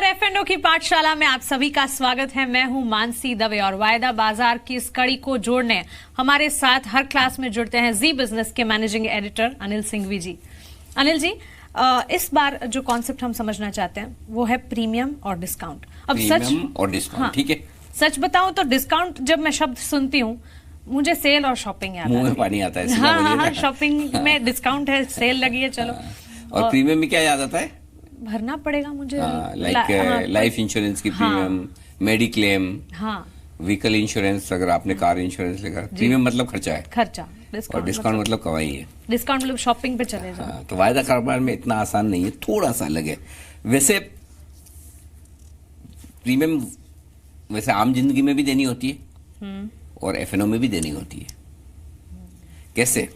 नमस्कार, F&O की पाठशाला में आप सभी का स्वागत है। मैं हूं मानसी दवे और वायदा बाजार की इस कड़ी को जोड़ने हमारे साथ हर क्लास में जुड़ते हैं जी बिजनेस के मैनेजिंग एडिटर अनिल सिंघवी जी। अनिल जी, इस बार जो कॉन्सेप्ट हम समझना चाहते हैं वो है प्रीमियम और डिस्काउंट। अब प्रीमियम और डिस्काउंट, हाँ, ठीक है। सच बताऊं तो डिस्काउंट जब मैं शब्द सुनती हूँ मुझे सेल और शॉपिंग याद मुंह में पानी आता है। हाँ, शॉपिंग में डिस्काउंट है, सेल लगी है, चलो। और प्रीमियम में क्या याद आता है? भरना पड़ेगा मुझे, लाइफ इंश्योरेंस की प्रीमियम, मेडिक्लेम, व्हीकल इंश्योरेंस, अगर आपने कार इंश्योरेंस लेगा। प्रीमियम मतलब खर्चा है, खर्चा। और डिस्काउंट मतलब कमाई है। डिस्काउंट मतलब शॉपिंग पे चले जाओ। तो वायदा कारोबार में इतना आसान नहीं है, थोड़ा सा अलग है। वैसे प्रीमियम वैसे आम जिंदगी में भी देनी होती है और F&O में भी देनी होती है। कैसे?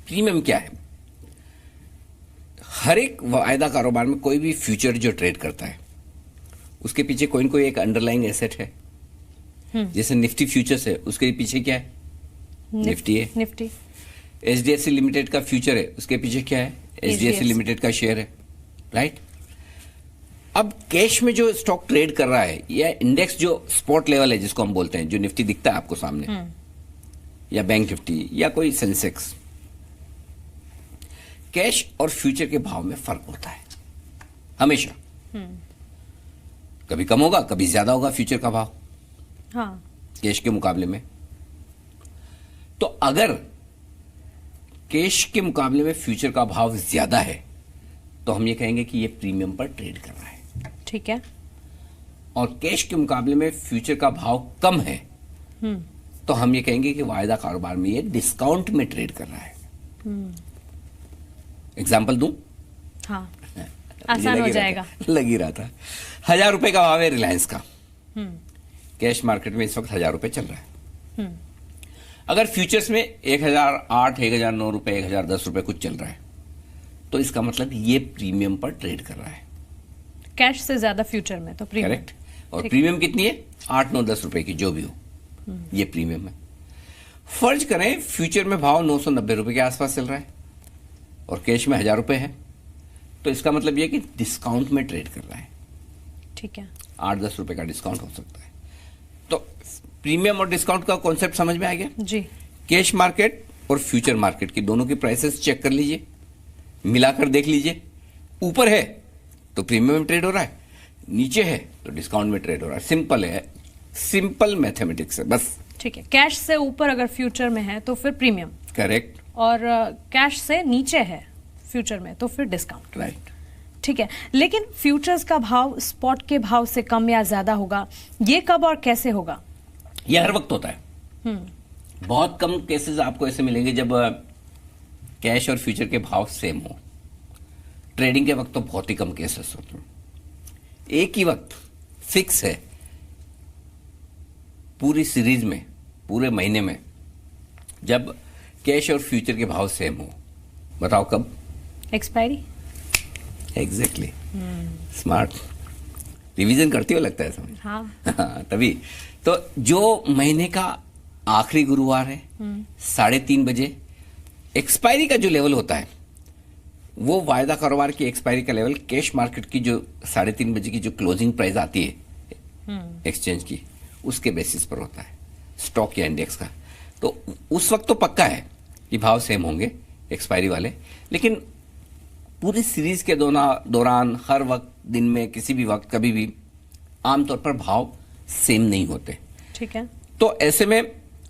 प्रीमियम क्या है? हर एक वायदा कारोबार में कोई भी फ्यूचर जो ट्रेड करता है उसके पीछे कोई न कोई एक अंडरलाइंग एसेट है। जैसे निफ्टी फ्यूचर्स है, उसके पीछे क्या है? निफ्टी है। निफ्टी। HDFC लिमिटेड का फ्यूचर है, उसके पीछे क्या है? HDFC लिमिटेड का शेयर है, राइट? अब कैश में जो स्टॉक ट्रेड कर रहा है या इंडेक्स जो स्पॉट लेवल है जिसको हम बोलते हैं, जो निफ्टी दिखता है आपको सामने, या बैंक निफ्टी या कोई सेंसेक्स, कैश और फ्यूचर के भाव में फर्क होता है हमेशा। कभी कम होगा, कभी ज्यादा होगा फ्यूचर का भाव, हाँ, कैश के मुकाबले में। तो अगर कैश के मुकाबले में फ्यूचर का भाव ज्यादा है तो हम ये कहेंगे कि ये प्रीमियम पर ट्रेड कर रहा है, ठीक है। और कैश के मुकाबले में फ्यूचर का भाव कम है तो हम ये कहेंगे कि वायदा कारोबार में ये डिस्काउंट में ट्रेड कर रहा है। एग्जाम्पल दूं? हाँ, आसान हो जाएगा। लग ही रहा था। 1000 रुपए का भाव है रिलायंस का, कैश मार्केट में इस वक्त 1000 रुपए चल रहा है। अगर फ्यूचर्स में 1008, 1009 रुपए, 1010 रुपए कुछ चल रहा है तो इसका मतलब ये प्रीमियम पर ट्रेड कर रहा है। कैश से ज्यादा फ्यूचर में तो प्रीमियम। करेक्ट। और प्रीमियम कितनी है? 8, 9, 10 रुपए की जो भी हो, ये प्रीमियम है। फर्ज करें फ्यूचर में भाव 990 रुपए के आसपास चल रहा है और कैश में 1000 रुपए है, तो इसका मतलब यह कि डिस्काउंट में ट्रेड कर रहा है, ठीक है। 8-10 रुपए का डिस्काउंट हो सकता है। तो प्रीमियम और डिस्काउंट का कॉन्सेप्ट समझ में आ गया जी। कैश मार्केट और फ्यूचर मार्केट की दोनों की प्राइसेस चेक कर लीजिए, मिलाकर देख लीजिए। ऊपर है तो प्रीमियम में ट्रेड हो रहा है, नीचे है तो डिस्काउंट में ट्रेड हो रहा है। सिंपल है, सिंपल मैथमेटिक्स है बस। ठीक है, कैश से ऊपर अगर फ्यूचर में है तो फिर प्रीमियम, करेक्ट, और कैश से नीचे है फ्यूचर में तो फिर डिस्काउंट, राइट। ठीक है। लेकिन फ्यूचर्स का भाव स्पॉट के भाव से कम या ज्यादा होगा, ये कब और कैसे होगा? यह हर वक्त होता है। बहुत कम केसेस आपको ऐसे मिलेंगे जब कैश और फ्यूचर के भाव सेम हो। ट्रेडिंग के वक्त तो बहुत ही कम केसेस होते हैं। एक ही वक्त फिक्स है पूरी सीरीज में, पूरे महीने में, जब कैश और फ्यूचर के भाव सेम हो। बताओ कब? एक्सपायरी। Exactly, smart. रिवीजन करती हो लगता है समझ। हाँ। तभी तो जो महीने का आखिरी गुरुवार है 3:30 बजे एक्सपायरी का जो लेवल होता है वो वायदा कारोबार की एक्सपायरी का लेवल कैश मार्केट की जो 3:30 बजे की जो क्लोजिंग प्राइस आती है एक्सचेंज की, उसके बेसिस पर होता है, स्टॉक या इंडेक्स का। तो उस वक्त तो पक्का है कि भाव सेम होंगे एक्सपायरी वाले, लेकिन पूरी सीरीज के दौरान हर वक्त, दिन में किसी भी वक्त, कभी भी आमतौर पर भाव सेम नहीं होते, ठीक है। तो ऐसे में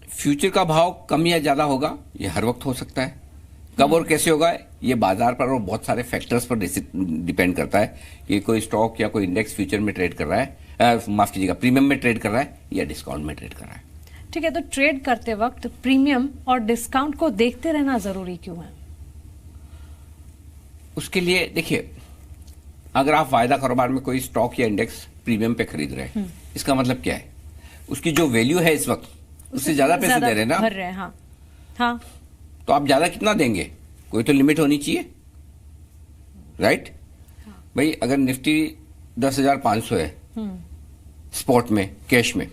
फ्यूचर का भाव कम या ज्यादा होगा, ये हर वक्त हो सकता है। कब और कैसे होगा ये बाजार पर और बहुत सारे फैक्टर्स पर डिपेंड करता है कि कोई स्टॉक या कोई इंडेक्स फ्यूचर में ट्रेड कर रहा है, माफ कीजिएगा, प्रीमियम में ट्रेड कर रहा है या डिस्काउंट में ट्रेड कर रहा है। ठीक है, तो ट्रेड करते वक्त प्रीमियम और डिस्काउंट को देखते रहना जरूरी क्यों है? उसके लिए देखिए, अगर आप वायदा कारोबार में कोई स्टॉक या इंडेक्स प्रीमियम पे खरीद रहे हैं, इसका मतलब क्या है? उसकी जो वैल्यू है इस वक्त उससे ज्यादा पैसे दे रहे हैं ना, भर रहे हैं। हाँ, हाँ। तो आप ज्यादा कितना देंगे? कोई तो लिमिट होनी चाहिए, राइट? भाई अगर निफ्टी 10,500 है स्पॉट में, कैश में,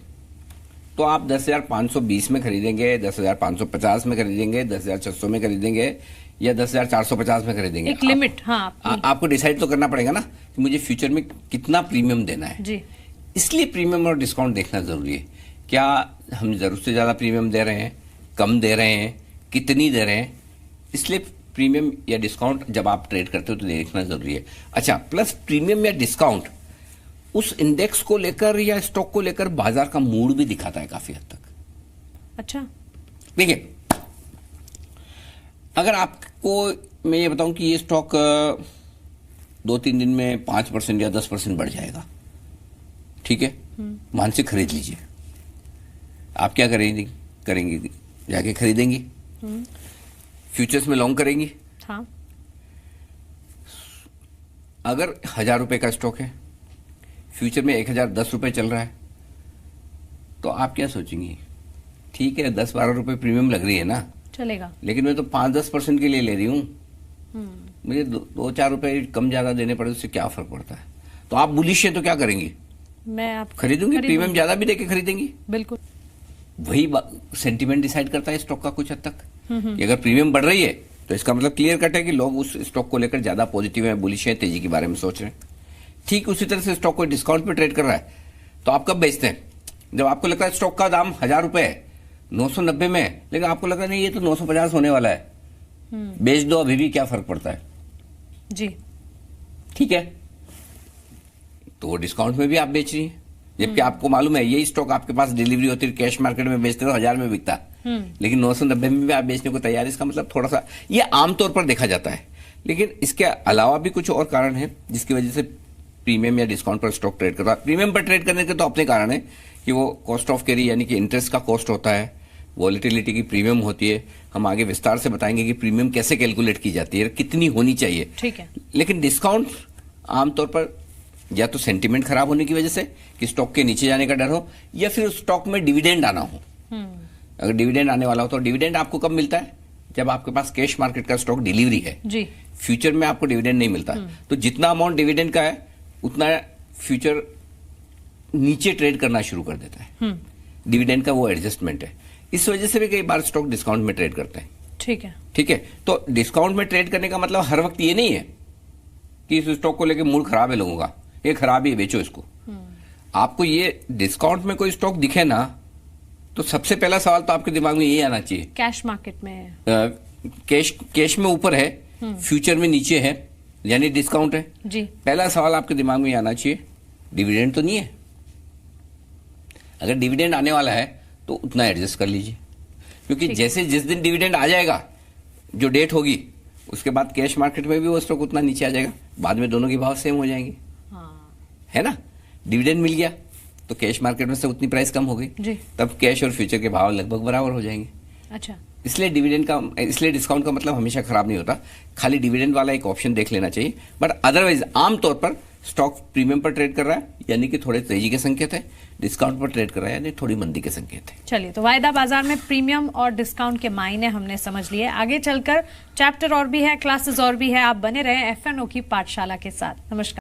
तो आप 10,520 में खरीदेंगे, 10,550 में खरीदेंगे, 10,600 में खरीदेंगे, या 10,450 में खरीदेंगे। एक लिमिट, हाँ, आपको डिसाइड तो करना पड़ेगा ना कि मुझे फ्यूचर में कितना प्रीमियम देना है जी। इसलिए प्रीमियम और डिस्काउंट देखना जरूरी है। क्या हम जरूरत से ज्यादा प्रीमियम दे रहे हैं, कम दे रहे हैं, कितनी दे रहे हैं, इसलिए प्रीमियम या डिस्काउंट जब आप ट्रेड करते हो तो देखना जरूरी है। अच्छा, प्लस प्रीमियम या डिस्काउंट उस इंडेक्स को लेकर या स्टॉक को लेकर बाजार का मूड भी दिखाता है काफी हद तक। अच्छा, देखिए, अगर आपको मैं ये बताऊं कि ये स्टॉक 2-3 दिन में 5% या 10% बढ़ जाएगा, ठीक है, मानसिक खरीद लीजिए। आप क्या करेंगी? जाके खरीदेंगी। फ्यूचर्स में लॉन्ग करेंगी। हाँ। अगर 1,000 रुपए का स्टॉक है, फ्यूचर में 1,010 रुपए चल रहा है, तो आप क्या सोचेंगी? ठीक है, 10-12 रुपए प्रीमियम लग रही है ना, चलेगा, लेकिन मैं तो 5-10% के लिए ले रही हूं, मुझे 2-4 रुपए कम ज्यादा देने पड़े, उससे क्या फर्क पड़ता है? तो आप बुलिश हैं तो क्या करेंगी? मैं आप खरीदूंगी, प्रीमियम ज्यादा भी देके खरीदेंगी। बिल्कुल, वही सेंटीमेंट डिसाइड करता है स्टॉक का कुछ हद तक। कि अगर प्रीमियम बढ़ रही है तो इसका मतलब क्लियर कट है कि लोग उस स्टॉक को लेकर ज्यादा पॉजिटिव है, बुलिश है, तेजी के बारे में सोच रहे हैं। ठीक उसी तरह से स्टॉक को डिस्काउंट पे ट्रेड कर रहा है तो आप कब बेचते हैं? जब आपको लगता है स्टॉक का दाम 1,000 रुपए है, 990 में है, लेकिन आपको लग रहा नहीं ये तो 950 होने वाला है, बेच दो, अभी भी क्या फर्क पड़ता है जी। ठीक है, तो वो डिस्काउंट में भी आप बेच रही हैं, जबकि आपको मालूम है यही स्टॉक आपके पास डिलीवरी होती है, कैश मार्केट में बेचते हो 1,000 में बिकता, लेकिन 990 में भी आप बेचने को तैयार। इसका मतलब थोड़ा सा ये आमतौर पर देखा जाता है, लेकिन इसके अलावा भी कुछ और कारण है जिसकी वजह से प्रीमियम या डिस्काउंट पर स्टॉक ट्रेड कर रहा है। प्रीमियम पर ट्रेड करने के तो अपने कारण है कि वो कॉस्ट ऑफ कैरी यानी कि इंटरेस्ट का कॉस्ट होता है, वॉलेटिलिटी की प्रीमियम होती है। हम आगे विस्तार से बताएंगे कि प्रीमियम कैसे कैलकुलेट की जाती है, कितनी होनी चाहिए, ठीक है। लेकिन डिस्काउंट आमतौर पर या तो सेंटीमेंट खराब होने की वजह से कि स्टॉक के नीचे जाने का डर हो, या फिर उस स्टॉक में डिविडेंड आना हो। अगर डिविडेंड आने वाला हो तो डिविडेंड आपको कब मिलता है? जब आपके पास कैश मार्केट का स्टॉक डिलीवरी है जी। फ्यूचर में आपको डिविडेंड नहीं मिलता, तो जितना अमाउंट डिविडेंड का है उतना फ्यूचर नीचे ट्रेड करना शुरू कर देता है। डिविडेंड का वो एडजस्टमेंट है, इस वजह से भी कई बार स्टॉक डिस्काउंट में ट्रेड करते हैं। ठीक है, ठीक है, तो डिस्काउंट में ट्रेड करने का मतलब हर वक्त ये नहीं है कि इस स्टॉक को लेकर मूड खराब है लोगों का, ये खराब ही है, बेचो इसको। आपको ये डिस्काउंट में कोई स्टॉक दिखे ना तो सबसे पहला सवाल तो आपके दिमाग में ये आना चाहिए, कैश मार्केट में कैश में ऊपर है, फ्यूचर में नीचे है, यानी डिस्काउंट है जी। पहला सवाल आपके दिमाग में ये आना चाहिए, डिविडेंड तो नहीं है। अगर डिविडेंड आने वाला है तो उतना एडजस्ट कर लीजिए, क्योंकि जैसे जिस दिन डिविडेंड आ जाएगा, जो डेट होगी, उसके बाद कैश मार्केट में भी वो स्टॉक उतना नीचे आ जाएगा, बाद में दोनों की भाव सेम हो जाएंगे। है ना, डिविडेंड मिल गया तो कैश मार्केट में से उतनी प्राइस कम हो गई जी। तब कैश और फ्यूचर के भाव लगभग बराबर हो जाएंगे। अच्छा, इसलिए डिस्काउंट का मतलब हमेशा खराब नहीं होता, खाली डिविडेंड वाला एक ऑप्शन देख लेना चाहिए। बट अदरवाइज आमतौर पर स्टॉक प्रीमियम पर ट्रेड कर रहा है यानी कि थोड़े तेजी के संकेत है, डिस्काउंट पर ट्रेड कर रहा है यानी थोड़ी मंदी के संकेत है। चलिए, तो वायदा बाजार में प्रीमियम और डिस्काउंट के मायने हमने समझ लिए। आगे चलकर चैप्टर और भी है, क्लासेस और भी है। आप बने रहे FNO की पाठशाला के साथ। नमस्कार।